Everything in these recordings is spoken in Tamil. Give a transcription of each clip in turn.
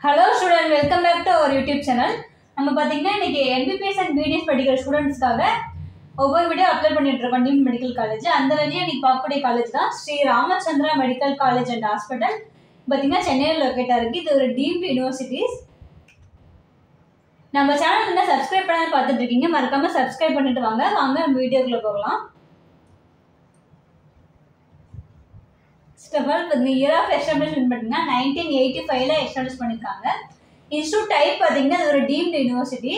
Hello student, welcome back to our YouTube channel. நம்ம பாத்தீங்கன்னா இன்னைக்கு MBBS and BDS படிக்கிற ஸ்டூடண்ட்ஸ்க்காக ஒவ்வொரு வீடியோ அப்லோட் பண்ணிட்டு இருக்கோம். நியூ மெடிக்கல் காலேஜ் அந்த வழியா இன்னைக்கு பார்க்கக்கூடிய காலேஜ் தான் Sri Ramachandra medical college and hospital. பாத்தீங்கன்னா சென்னையில் லொகேட்டா இருக்கு. இது ஒரு டீம்டு யூனிவர்சிட்டிஸ். நம்ம சேனல் என்ன சப்ஸ்கிரைப் பண்ணாம பார்த்துட்டு இருக்கீங்க, மறக்காம சப்ஸ்கிரைப் பண்ணிட்டு வாங்க நம்ம வீடியோக்குள்ள போகலாம். இயர் ஆஃப் எஸ்டாப்ளிஷ்மெண்ட் பார்த்தீங்கன்னா 1985ல எஸ்டாப்ளிஷ் பண்ணியிருக்காங்க. இன்ஸ்டியூட் டைப் பார்த்தீங்கன்னா இது ஒரு டீம்டு யூனிவர்சிட்டி.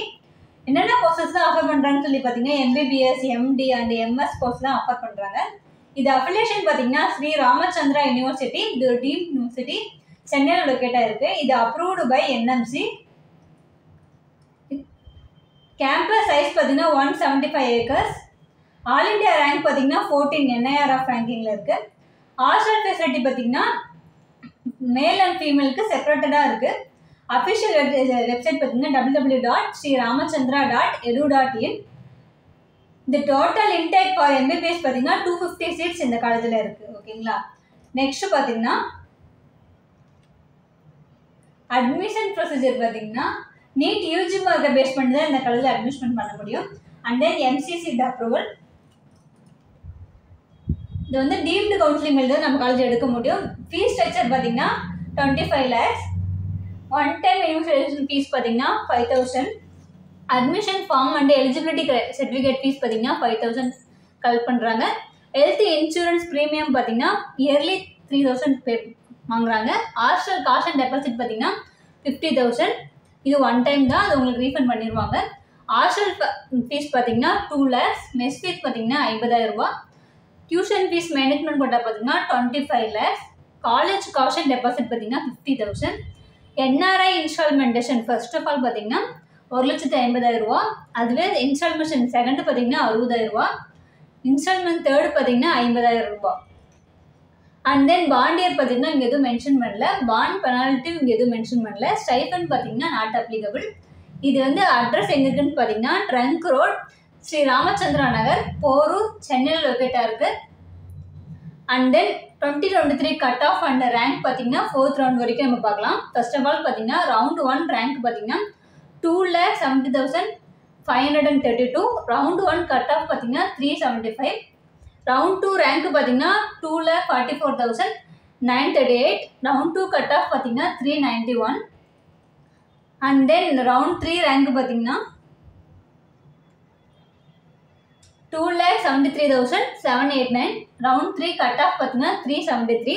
என்னென்ன கோர்சஸ் தான் ஆஃபர் பண்ணுறாங்கன்னு சொல்லி பார்த்தீங்கன்னா MBBS, MD அண்ட் MS கோர்ஸ்லாம் ஆஃபர் பண்ணுறாங்க. இது அஃபிலியேஷன் பார்த்தீங்கன்னா ஸ்ரீ ராமச்சந்திரா யூனிவர்சிட்டி. இது ஒரு டீம் யூனிவர்சிட்டி, சென்னையில் லொக்கேட்டாக இருக்குது. இது approved by NMC. Campus size பார்த்தீங்கன்னா 175 acres. ஆல் இண்டியா ரேங்க் பார்த்தீங்கன்னா 14 NIRF ரேங்கிங்கில் இருக்குது. ஹாஸ்டல் ஃபெசிலிட்டி பார்த்தீங்கன்னா மேல் அண்ட் ஃபீமேலுக்கு செப்பரேட்டடாக இருக்குது. அஃபிஷியல் வெப்சைட் பார்த்தீங்கன்னா www.sriramachandra.edu.in. இந்த டோட்டல் இன்டேக் ஃபார் MBBS பார்த்தீங்கன்னா 250 சீட்ஸ் இந்த காலேஜில் இருக்குது. ஓகேங்களா. நெக்ஸ்ட் பார்த்தீங்கன்னா அட்மிஷன் ப்ரொசீஜர் பார்த்தீங்கன்னா நீட் யூஜி மார்க்கை பேஸ் பண்ணி தான் இந்த காலேஜில் அட்மிஷன் பண்ண முடியும். And then MCC approval. இது வந்து டீம்டு கவுன்சிலிங் மேல் தான் நம்ம காலேஜ் எடுக்க முடியும். ஃபீஸ் ஸ்ட்ரக்சர் பார்த்தீங்கன்னா 25 lakhs. One time invigilation fees பார்த்தீங்கன்னா 5000. Admission form and eligibility certificate fees பார்த்தீங்கன்னா 5000 கலெக்ட் பண்ணுறாங்க. ஹெல்த் இன்சூரன்ஸ் ப்ரீமியம் பார்த்தீங்கன்னா இயர்லி 3000 பே வாங்குறாங்க. ஹாஸ்டல் காஸ்ட் அண்ட் டெபாசிட் பார்த்தீங்கன்னா 50,000. இது ஒன் டைம் தான், அது உங்களுக்கு ரீஃபண்ட் பண்ணிடுவாங்க. ஹாஸ்டல் ஃபீஸ் பார்த்தீங்கன்னா 2 lakhs. மெஸ் ஃபீஸ் பார்த்தீங்கன்னா 50,000 ரூபா. டியூஷன் ஃபீஸ் மேனேஜ்மெண்ட் கோட்டா பார்த்தீங்கன்னா 25 lakhs. College cost and deposit பார்த்தீங்கன்னா 50,000. NRI இன்ஸ்டால்மெண்டேஷன் ஃபர்ஸ்ட் ஆஃப் ஆல் பார்த்தீங்கன்னா 1,50,000 ரூபா. அதுவே இன்ஸ்டால்மெஷன் செகண்ட் பார்த்தீங்கன்னா 60,000 ரூபா. இன்ஸ்டால்மெண்ட் தேர்டு பார்த்தீங்கன்னா 50,000 ரூபா. அண்ட் தென் பாண்ட் இயர் பார்த்தீங்கன்னா இங்கே எதுவும் மென்ஷன் பண்ணல. பாண்ட் பெனால்ட்டி இங்கே எதுவும் மென்ஷன் பண்ணல. ஸ்டைஃபண்ட் பார்த்தீங்கன்னா நாட் அப்ளிகபிள். இது வந்து அட்ரஸ் எங்கே இருக்குன்னு பார்த்தீங்கன்னா ட்ரங்க் ரோட், ஸ்ரீ ராமச்சந்திரா நகர், போரூர், சென்னையில் லொக்கேட்டாக இருக்குது. And then 2023 cut off and rank பார்த்தீங்கன்னா 4th ரவுண்ட் வரைக்கும் நம்ம பார்க்கலாம். ஃபர்ஸ்ட் ஆஃப் ஆல் பார்த்தீங்கன்னா ரவுண்ட் 1 ரேங்க் பார்த்தீங்கன்னா 2,70,532. ரவுண்ட் 1 கட் ஆஃப் பார்த்தீங்கன்னா 375. ரவுண்ட் 2 ரேங்க் பார்த்தீங்கன்னா 2,44,938. ரவுண்ட் 2 கட் ஆஃப் பார்த்தீங்கன்னா 391. அண்ட் தென் ரவுண்ட் 3 ரேங்க் பார்த்தீங்கன்னா 2,73,789. ரவுண்ட் 3 கட் ஆஃப் பார்த்தீங்கன்னா 373.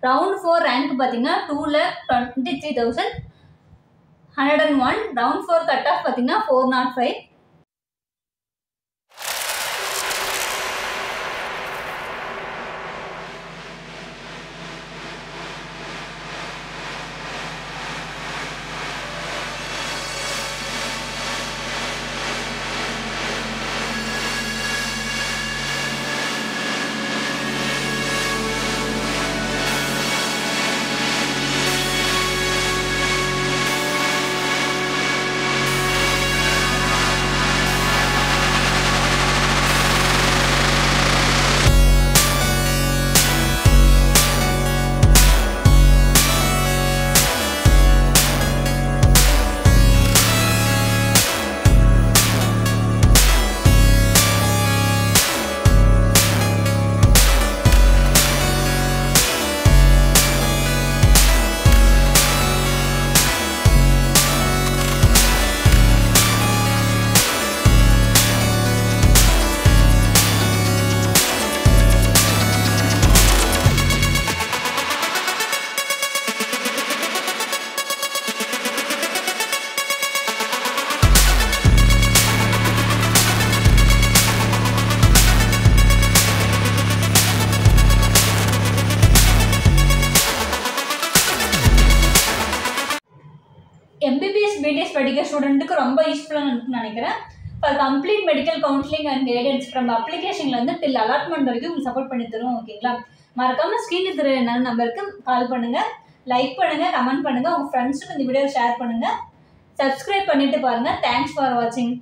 ரவுண்ட் 4 ரேங்க் பார்த்தீங்கன்னா 2,23,101. ரவுண்ட் 4 கட் ஆஃப் பார்த்தீங்கன்னா 405. MBBS BDS படிக்கிற ஸ்டூடெண்ட்டுக்கு ரொம்ப யூஸ்ஃபுல்லாக இருக்குன்னு நினைக்கிறேன். For complete medical counselling and guidance from அப்ளிகேஷன்ல வந்து டில் அலாட்மெண்ட் வரைக்கும் உங்களுக்கு சப்போர்ட் பண்ணி தரும். ஓகேங்களா. மறக்காம ஸ்க்ரீனில் தெரிய நம்பருக்கு கால் பண்ணுங்க, லைக் பண்ணுங்க, கமெண்ட் பண்ணுங்க, உங்க ஃப்ரெண்ட்ஸுக்கு இந்த வீடியோ ஷேர் பண்ணுங்க, சப்ஸ்கிரைப் பண்ணிட்டு பாருங்க. தேங்க்ஸ் ஃபார் வாட்சிங்.